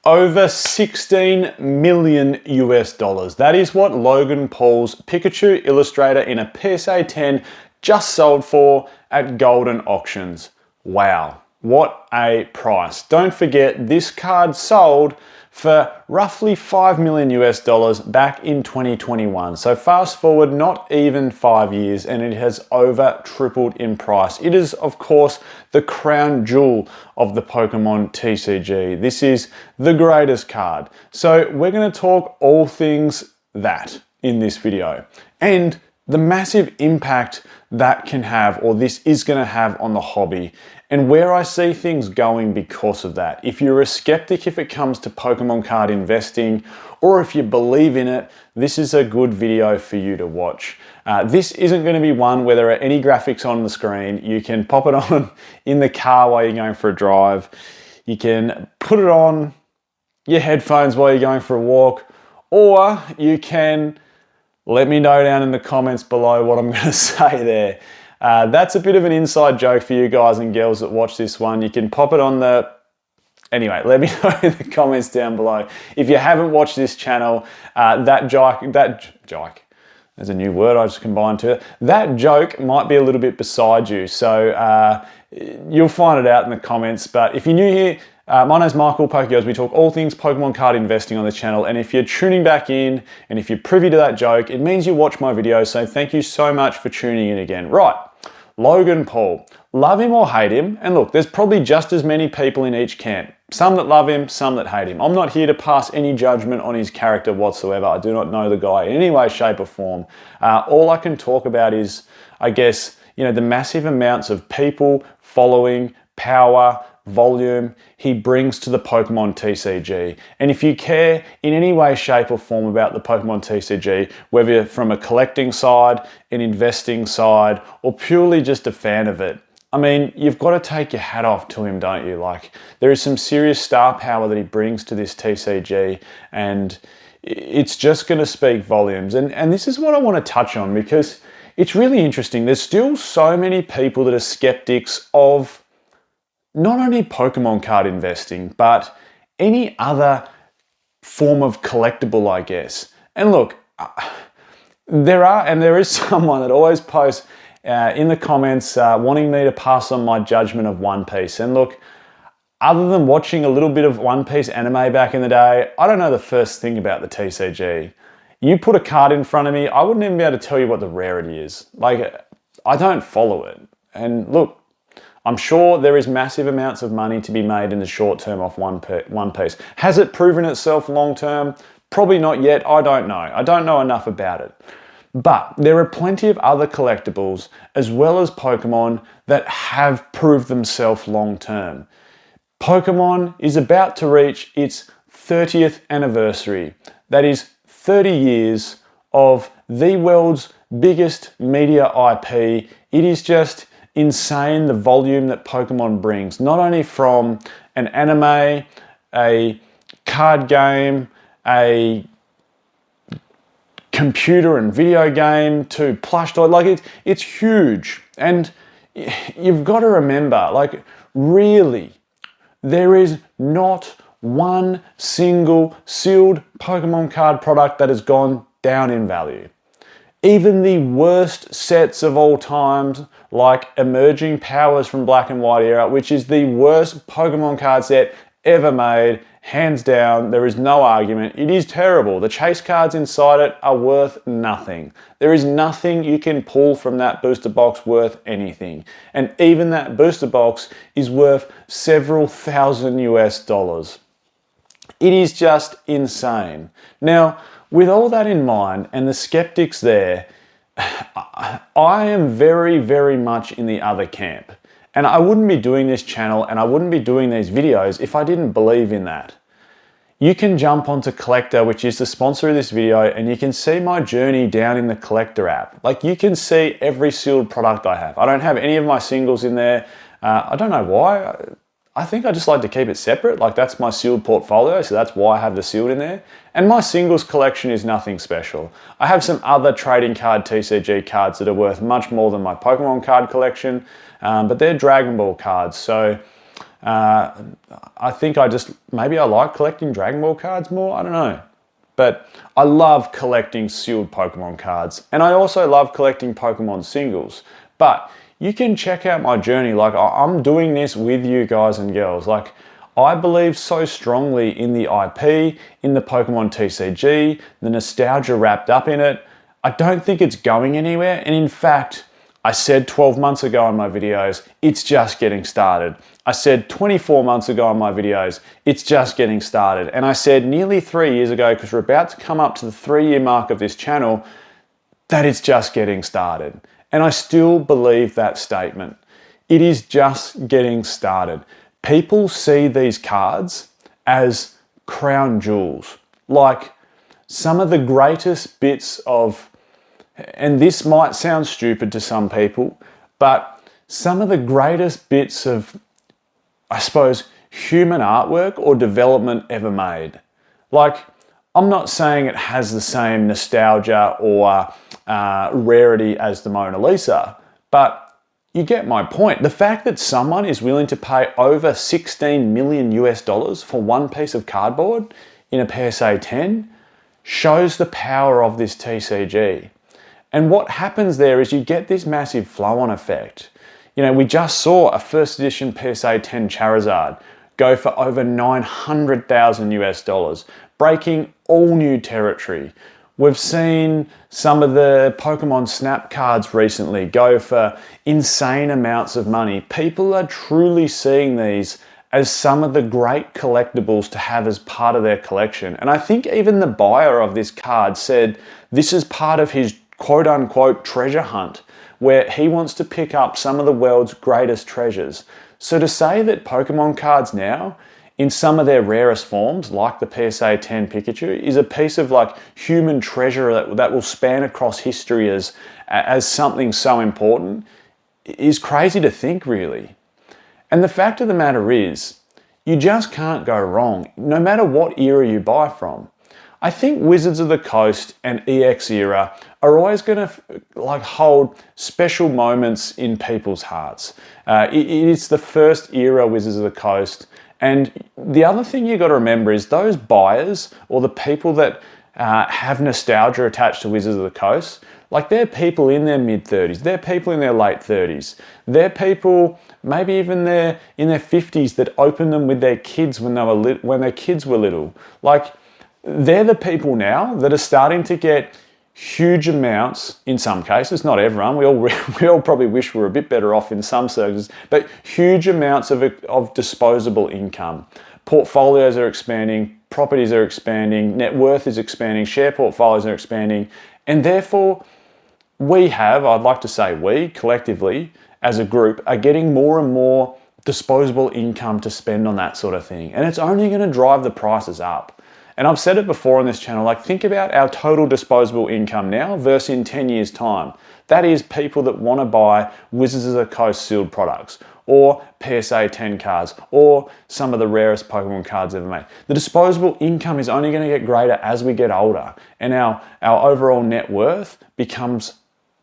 Over 16 million US dollars. That is what Logan Paul's Pikachu Illustrator in a PSA 10 just sold for at Goldin Auctions. Wow, what a price. Don't forget, this card sold for roughly 5 million US dollars back in 2021. So fast forward not even 5 years and it has over tripled in price. It is, of course, the crown jewel of the Pokemon TCG. This is the greatest card. So we're going to talk all things that in this video and the massive impact that can have, or this is going to have, on the hobby, and where I see things going because of that. If you're a skeptic if it comes to Pokemon card investing, or if you believe in it, this is a good video for you to watch. This isn't going to be one where there are any graphics on the screen. You can pop it on in the car while you're going for a drive. You can put it on your headphones while you're going for a walk, or you can let me know down in the comments below what I'm going to say there. That's a bit of an inside joke for you guys and girls that watch this one. You can pop it on the... Anyway, let me know in the comments down below. If you haven't watched this channel, that joke, there's a new word I just combined to it. That joke might be a little bit beside you. So you'll find it out in the comments. But if you're new here, my name's Michael Pokegirls. We talk all things Pokemon card investing on this channel. And if you're tuning back in and if you're privy to that joke, it means you watch my videos. So thank you so much for tuning in again. Right, Logan Paul. Love him or hate him. And look, there's probably just as many people in each camp. Some that love him, some that hate him. I'm not here to pass any judgment on his character whatsoever. I do not know the guy in any way, shape or form. All I can talk about is, I guess, the massive amounts of people, following, power, volume he brings to the Pokemon TCG. And if you care in any way, shape or form about the Pokemon TCG, whether you're from a collecting side, an investing side, or purely just a fan of it, I mean, you've got to take your hat off to him, don't you? Like, there is some serious star power that he brings to this TCG, and it's just going to speak volumes. And this is what I want to touch on, because it's really interesting. There's still so many people that are skeptics of not only Pokemon card investing, but any other form of collectible, I guess. And look, there is someone that always posts in the comments wanting me to pass on my judgment of One Piece. And look, other than watching a little bit of One Piece anime back in the day, I don't know the first thing about the TCG. You put a card in front of me, I wouldn't even be able to tell you what the rarity is. Like, I don't follow it. And look, I'm sure there is massive amounts of money to be made in the short term off One Piece. Has it proven itself long term? Probably not yet. I don't know. I don't know enough about it. But there are plenty of other collectibles, as well as Pokemon, that have proved themselves long term. Pokemon is about to reach its 30th anniversary. That is 30 years of the world's biggest media IP. It is just insane the volume that Pokemon brings, not only from an anime, a card game, a computer and video game, to plush toy. Like, it's huge. And you've got to remember, like, really, there is not one single sealed Pokemon card product that has gone down in value. Even the worst sets of all times, like Emerging Powers from Black and White era, which is the worst Pokemon card set ever made, hands down, there is no argument. It is terrible. The chase cards inside it are worth nothing. There is nothing you can pull from that booster box worth anything. And even that booster box is worth several thousand US dollars. It is just insane. Now, with all that in mind and the skeptics there, I am very, very much in the other camp. And I wouldn't be doing this channel and I wouldn't be doing these videos if I didn't believe in that. You can jump onto Collector, which is the sponsor of this video, and you can see my journey down in the Collector app. Like, you can see every sealed product I have. I don't have any of my singles in there. I don't know why. I think I just like to keep it separate. Like, that's my sealed portfolio, so that's why I have the sealed in there. And my singles collection is nothing special. I have some other trading card TCG cards that are worth much more than my Pokemon card collection, but they're Dragon Ball cards. So I think maybe I like collecting Dragon Ball cards more, I don't know. But I love collecting sealed Pokemon cards, and I also love collecting Pokemon singles. But you can check out my journey. Like, I'm doing this with you guys and girls. Like, I believe so strongly in the IP, in the Pokemon TCG, the nostalgia wrapped up in it. I don't think it's going anywhere. And in fact, I said 12 months ago in my videos, it's just getting started. I said 24 months ago in my videos, it's just getting started. And I said nearly 3 years ago, because we're about to come up to the 3-year mark of this channel, that it's just getting started. And I still believe that statement. It is just getting started. People see these cards as crown jewels, like some of the greatest bits of, and this might sound stupid to some people, but some of the greatest bits of, I suppose, human artwork or development ever made. Like, I'm not saying it has the same nostalgia or rarity as the Mona Lisa, but you get my point. The fact that someone is willing to pay over 16 million US dollars for one piece of cardboard in a PSA 10 shows the power of this TCG. And what happens there is you get this massive flow-on effect. You know, we just saw a first edition PSA 10 Charizard go for over 900,000 US dollars, breaking all new territory. We've seen some of the Pokemon Snap cards recently go for insane amounts of money. People are truly seeing these as some of the great collectibles to have as part of their collection. And I think even the buyer of this card said this is part of his quote-unquote treasure hunt, where he wants to pick up some of the world's greatest treasures. So to say that Pokemon cards now, in some of their rarest forms, like the PSA 10 Pikachu, is a piece of like human treasure that will span across history as something so important, is crazy to think, really. And the fact of the matter is, you just can't go wrong, no matter what era you buy from. I think Wizards of the Coast and EX era are always going to like hold special moments in people's hearts. It's the first era Wizards of the Coast. And the other thing you got to remember is those buyers or the people that have nostalgia attached to Wizards of the Coast, like they're people in their mid-30s, they're people in their late 30s, they're people maybe even in their 50s that opened them with their kids when their kids were little. Like, they're the people now that are starting to get huge amounts, in some cases, not everyone, we all probably wish we were a bit better off in some circles, but huge amounts of disposable income. Portfolios are expanding, properties are expanding, net worth is expanding, share portfolios are expanding, and therefore I'd like to say we, collectively, as a group, are getting more and more disposable income to spend on that sort of thing. And it's only going to drive the prices up. And I've said it before on this channel, like think about our total disposable income now versus in 10 years' time. That is people that want to buy Wizards of the Coast sealed products or PSA 10 cards or some of the rarest Pokemon cards ever made. The disposable income is only going to get greater as we get older and our overall net worth becomes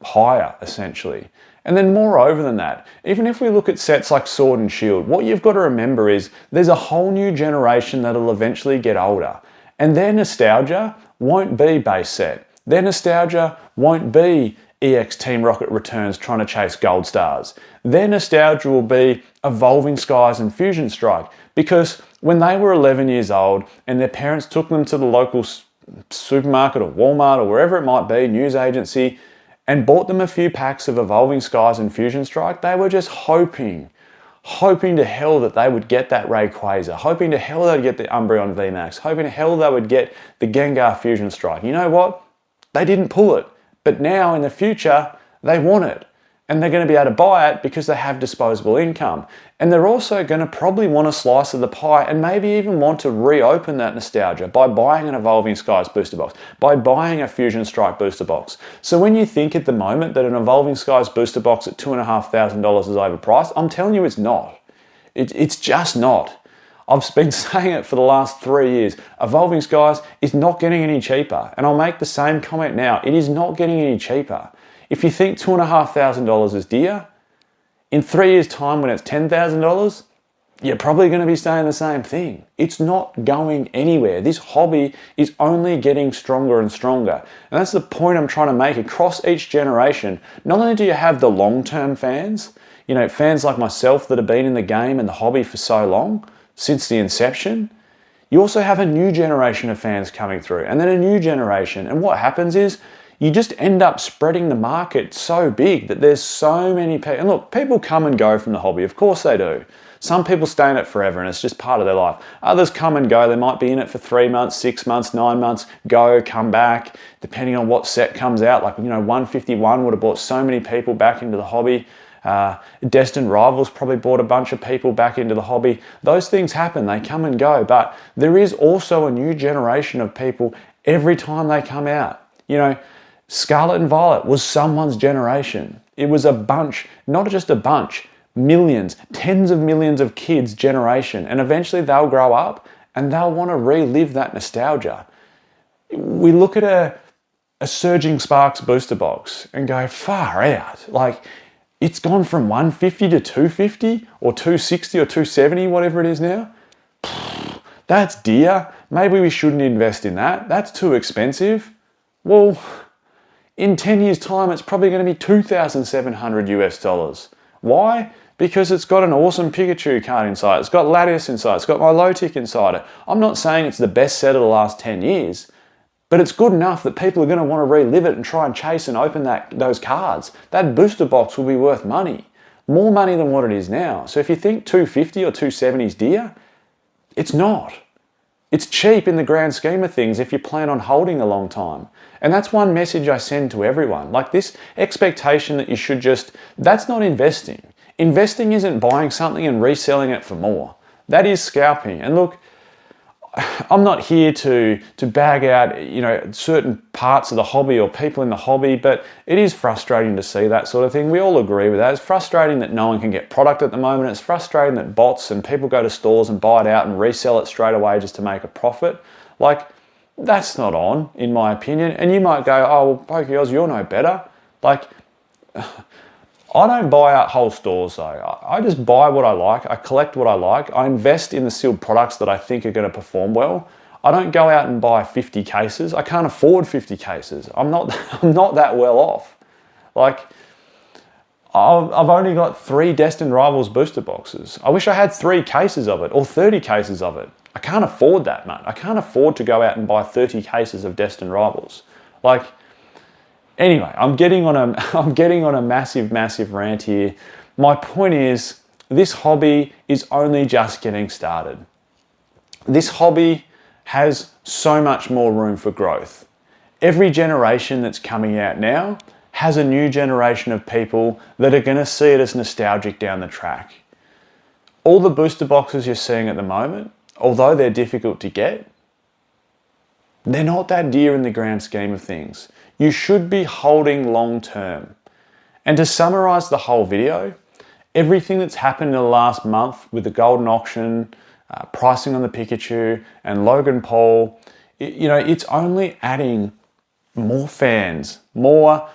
higher, essentially. And then moreover than that, even if we look at sets like Sword and Shield, what you've got to remember is there's a whole new generation that'll eventually get older. And their nostalgia won't be base set. Their nostalgia won't be EX Team Rocket Returns trying to chase gold stars. Their nostalgia will be Evolving Skies and Fusion Strike, because when they were 11 years old and their parents took them to the local supermarket or Walmart or wherever it might be, news agency, and bought them a few packs of Evolving Skies and Fusion Strike, they were just hoping to hell that they would get that Rayquaza, hoping to hell they'd get the Umbreon VMAX, hoping to hell they would get the Gengar Fusion Strike. You know what? They didn't pull it. But now in the future, they want it. And they're going to be able to buy it because they have disposable income. And they're also going to probably want a slice of the pie and maybe even want to reopen that nostalgia by buying an Evolving Skies booster box, by buying a Fusion Strike booster box. So when you think at the moment that an Evolving Skies booster box at $2,500 is overpriced, I'm telling you it's not. It's just not. I've been saying it for the last 3 years. Evolving Skies is not getting any cheaper. And I'll make the same comment now. It is not getting any cheaper. If you think $2,500 is dear, in 3 years' time when it's $10,000, you're probably going to be saying the same thing. It's not going anywhere. This hobby is only getting stronger and stronger. And that's the point I'm trying to make across each generation. Not only do you have the long-term fans, fans like myself that have been in the game and the hobby for so long, since the inception, you also have a new generation of fans coming through, and then a new generation. And what happens is you just end up spreading the market so big that there's so many people. And look, people come and go from the hobby. Of course they do. Some people stay in it forever and it's just part of their life. Others come and go. They might be in it for 3 months, 6 months, 9 months, go, come back, depending on what set comes out. Like, 151 would have brought so many people back into the hobby. Destined Rivals probably brought a bunch of people back into the hobby. Those things happen. They come and go. But there is also a new generation of people every time they come out. Scarlet and Violet was someone's generation. It was a bunch, not just a bunch, millions, tens of millions of kids' generation. And eventually they'll grow up and they'll want to relive that nostalgia. We look at a Surging Sparks booster box and go, far out. Like, it's gone from 150 to 250 or 260 or 270, whatever it is now. That's dear. Maybe we shouldn't invest in that. That's too expensive. Well, in 10 years' time, it's probably going to be $2,700. Why? Because it's got an awesome Pikachu card inside. It's got Latias inside. It's got my Lotic inside it. I'm not saying it's the best set of the last 10 years, but it's good enough that people are going to want to relive it and try and chase and open those cards. That booster box will be worth money. More money than what it is now. So if you think 250 or 270 is dear, it's not. It's cheap in the grand scheme of things if you plan on holding a long time. And that's one message I send to everyone. Like, this expectation that you should that's not investing. Investing isn't buying something and reselling it for more. That is scalping. And look, I'm not here to bag out, certain parts of the hobby or people in the hobby, but it is frustrating to see that sort of thing. We all agree with that. It's frustrating that no one can get product at the moment. It's frustrating that bots and people go to stores and buy it out and resell it straight away just to make a profit. Like, that's not on, in my opinion. And you might go, oh, well, Pokey you're no better. Like, I don't buy out whole stores though. I just buy what I like. I collect what I like. I invest in the sealed products that I think are going to perform well. I don't go out and buy 50 cases. I can't afford 50 cases. I'm not that well off. Like, I've only got 3 Destined Rivals booster boxes. I wish I had 3 cases of it or 30 cases of it. I can't afford that, mate. I can't afford to go out and buy 30 cases of Destined Rivals. Like, anyway, I'm getting on a massive rant here. My point is, this hobby is only just getting started. This hobby has so much more room for growth. Every generation that's coming out now has a new generation of people that are going to see it as nostalgic down the track. All the booster boxes you're seeing at the moment, although they're difficult to get, they're not that dear in the grand scheme of things. You should be holding long term. And to summarize the whole video, everything that's happened in the last month with the Goldin Auction, pricing on the Pikachu and Logan Paul, it's only adding more fans, more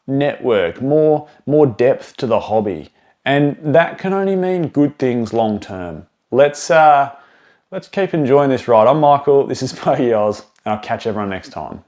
network, more depth to the hobby. And that can only mean good things long term. Let's keep enjoying this ride. I'm Michael, this is Pokey Oz, and I'll catch everyone next time.